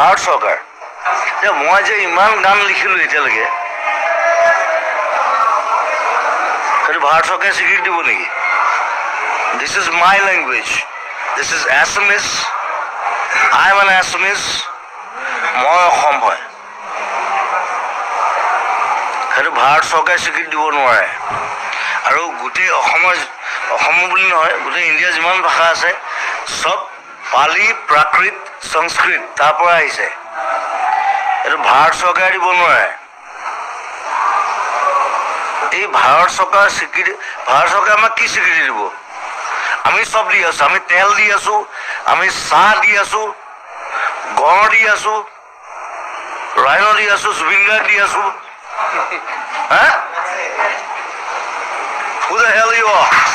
ভাৰত চৰকাৰ যে মই যে ইমান গান লিখিলোঁ এতিয়ালৈকে, সেইটো ভাৰত চৰকাৰে স্বীকৃতি দিব নেকি? This is my language, this is Assamese, I am N Assamese, মই অসম হয়, সেইটো ভাৰত চৰকাৰে স্বীকৃতি দিব নোৱাৰে। আৰু গোটেই অসম বুলি নহয়, গোটেই ইণ্ডিয়াৰ যিমান ভাষা আছে চব পালি, প্ৰাকৃত, সংস্কৃত তাৰ পৰা আহিছে, এইটো ভাৰত চৰকাৰে দিব নোৱাৰে। এই ভাৰত চৰকাৰ স্বীকৃতি, ভাৰত চৰকাৰে আমাক কি স্বীকৃতি দিব? আমি চব দি আছোঁ, আমি তেল দি আছোঁ, আমি চাহ দি আছোঁ, গড় দি আছোঁ, ৰাইন দি আছোঁ, জুবিন গাৰ্গ দি আছোঁ। হা? Who the hell you are?